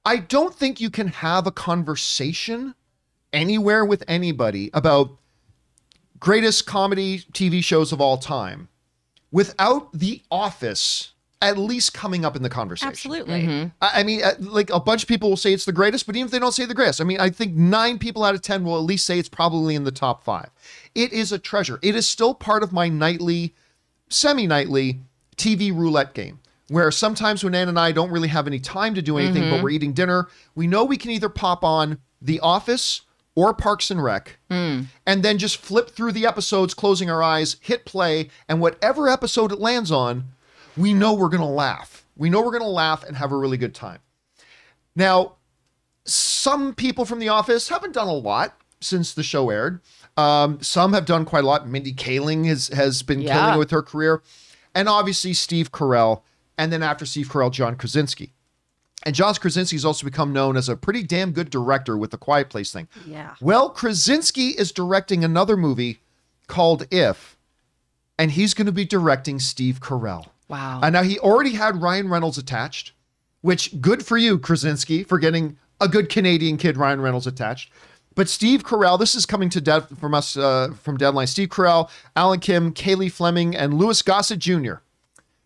I don't think you can have a conversation anywhere with anybody about greatest comedy TV shows of all time without The Office at least coming up in the conversation. Absolutely. I mean, like a bunch of people will say it's the greatest, but even if they don't say the greatest, I mean, I think 9 people out of 10 will at least say it's probably in the top 5. It is a treasure. It is still part of my nightly, semi-nightly TV roulette game, where sometimes when Ann and I don't really have any time to do anything, but we're eating dinner, we know we can either pop on The Office or Parks and Rec, and then just flip through the episodes, closing our eyes, hit play, and whatever episode it lands on, we know we're going to laugh. We know we're going to laugh and have a really good time. Now, some people from The Office haven't done a lot since the show aired. Some have done quite a lot. Mindy Kaling has been killing it with her career. And obviously Steve Carell. And then after Steve Carell, John Krasinski. And John Krasinski has also become known as a pretty damn good director with the Quiet Place thing. Yeah. Well, Krasinski is directing another movie called If, and he's going to be directing Steve Carell. Wow. And now he already had Ryan Reynolds attached, which good for you, Krasinski, for getting a good Canadian kid, Ryan Reynolds, attached. But Steve Carell, this is coming to from us from Deadline. Steve Carell, Alan Kim, Kaylee Fleming, and Louis Gossett Jr.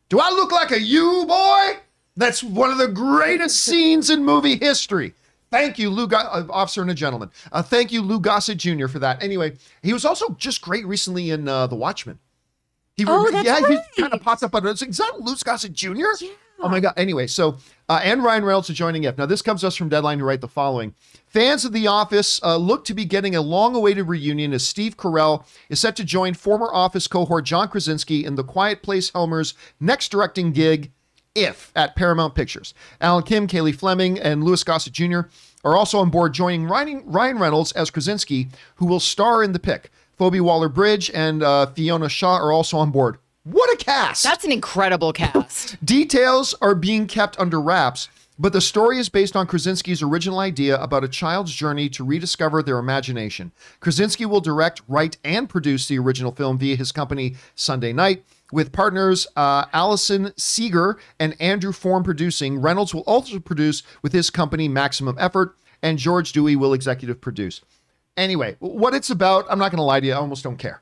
Do I look like a you, boy? That's one of the greatest scenes in movie history. Thank you, Officer and a Gentleman. Thank you, Lou Gossett Jr. for that. Anyway, he was also just great recently in The Watchmen. That's right. He kind of pops up on it. Is that Lou Gossett Jr.? Yeah. Oh my God. Anyway, so, and Ryan Reynolds are joining If. Now, this comes to us from Deadline, who write the following. Fans of The Office look to be getting a long-awaited reunion as Steve Carell is set to join former Office cohort John Krasinski in the Quiet Place Homer's next directing gig, If, at Paramount Pictures. Alan Kim, Kaylee Fleming, and Louis Gossett Jr. are also on board, joining Ryan Reynolds as Krasinski, who will star in the pick. Phoebe Waller-Bridge and Fiona Shaw are also on board. What a cast! That's an incredible cast. Details are being kept under wraps, but the story is based on Krasinski's original idea about a child's journey to rediscover their imagination. Krasinski will direct, write, and produce the original film via his company Sunday Night, with partners Allison Seeger and Andrew Form producing. Reynolds will also produce with his company Maximum Effort, and George Dewey will executive produce. Anyway, what it's about, I'm not going to lie to you, I almost don't care.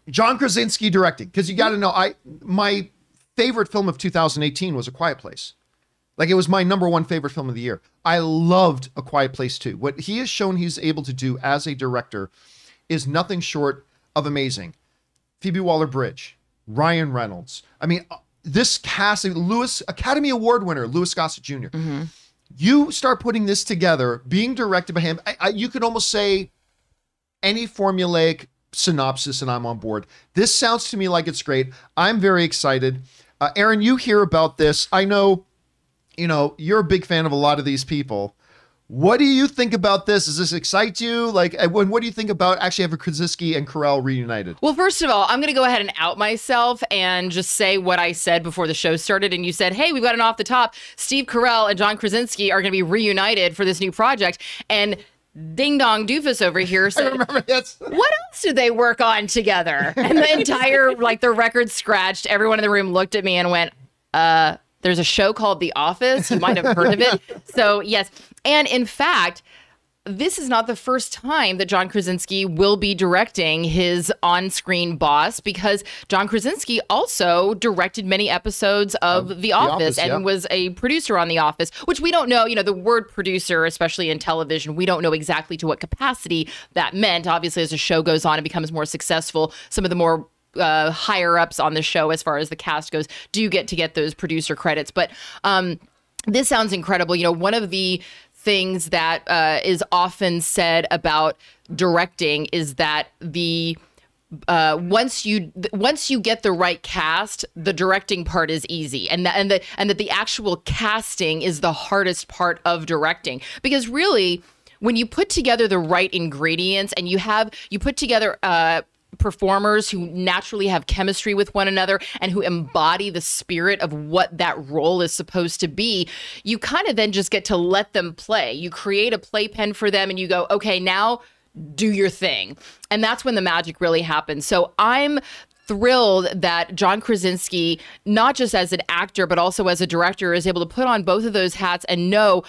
John Krasinski directing, because you got to know, my favorite film of 2018 was A Quiet Place. Like, it was my #1 favorite film of the year. I loved A Quiet Place 2. What he has shown he's able to do as a director is nothing short of amazing. Phoebe Waller-Bridge, Ryan Reynolds. I mean, this cast, Academy Award winner, Louis Gossett Jr. You start putting this together, being directed by him, you could almost say any formulaic synopsis and I'm on board. This sounds to me like it's great. I'm very excited. Aaron, you hear about this. I know, you're a big fan of a lot of these people. What do you think about this? Does this excite you? Like, what do you think about actually having Krasinski and Carell reunited? Well, first of all, I'm going to go ahead and out myself and just say what I said before the show started. And you said, hey, we've got an off the top. Steve Carell and John Krasinski are going to be reunited for this new project. And Ding Dong Doofus over here said, I remember this. What else did they work on together? And the entire, the record scratched. Everyone in the room looked at me and went, there's a show called The Office. You might have heard of it. So, yes. And in fact, this is not the first time that John Krasinski will be directing his on-screen boss, because John Krasinski also directed many episodes of The Office and was a producer on The Office, which we don't know, the word producer, especially in television, we don't know exactly to what capacity that meant. Obviously, as the show goes on and becomes more successful, some of the more higher ups on the show, as far as the cast goes, do get those producer credits. But this sounds incredible. One of the things that is often said about directing is that once you get the right cast, the directing part is easy, and that the actual casting is the hardest part of directing, because really, when you put together the right ingredients and you put together performers who naturally have chemistry with one another and who embody the spirit of what that role is supposed to be, you kind of then just get to let them play. You create a playpen for them and you go, okay, now do your thing. And that's when the magic really happens. So I'm thrilled that John Krasinski, not just as an actor, but also as a director, is able to put on both of those hats and know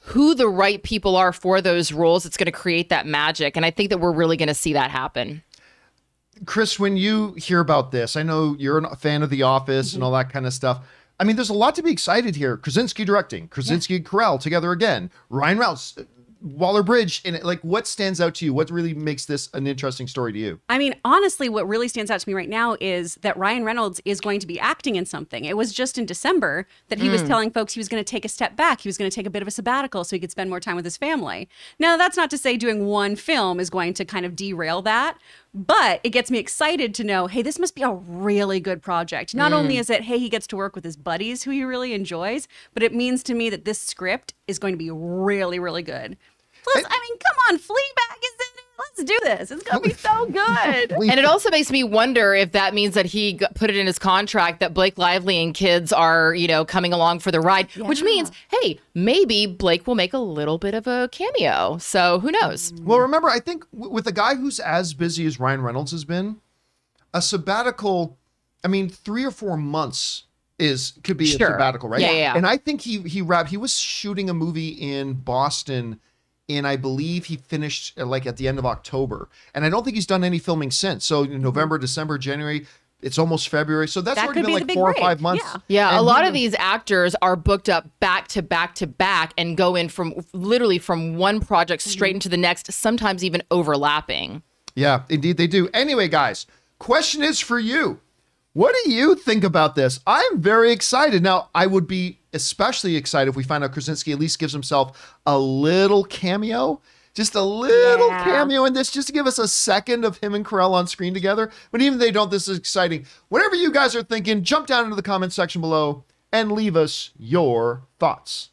who the right people are for those roles. It's going to create that magic. And I think that we're really going to see that happen. Chris, when you hear about this, I know you're a fan of The Office and all that kind of stuff. I mean, there's a lot to be excited here. Krasinski directing, Krasinski and Carell together again, Ryan Reynolds, Waller-Bridge, and like, what stands out to you? What really makes this an interesting story to you? I mean, honestly, what really stands out to me right now is that Ryan Reynolds is going to be acting in something. It was just in December that he was telling folks he was going to take a step back. He was going to take a bit of a sabbatical so he could spend more time with his family. Now, that's not to say doing one film is going to kind of derail that, but it gets me excited to know, hey, this must be a really good project. Not only is it, hey, he gets to work with his buddies who he really enjoys, but it means to me that this script is going to be really, really good. Plus, I mean, come on, Fleabag is in it. Let's do this. It's going to be so good. And it also makes me wonder if that means that he put it in his contract that Blake Lively and kids are, you know, coming along for the ride, which means, hey, maybe Blake will make a little bit of a cameo. So who knows? Well, remember, I think with a guy who's as busy as Ryan Reynolds has been, a sabbatical, I mean, 3 or 4 months could be a sabbatical, right? Yeah. And I think he was shooting a movie in Boston, and I believe he finished like at the end of October. And I don't think he's done any filming since. So November, December, January, it's almost February. So that's already been like 4 or 5 months. Yeah, a lot of these actors are booked up back to back to back and go in from literally from one project straight into the next, sometimes even overlapping. Yeah, indeed they do. Anyway, guys, question is for you. What do you think about this? I'm very excited. Now, I would be especially excited if we find out Krasinski at least gives himself a little cameo. Just a little cameo in this, just to give us a second of him and Carell on screen together. But even if they don't, this is exciting. Whatever you guys are thinking, jump down into the comment section below and leave us your thoughts.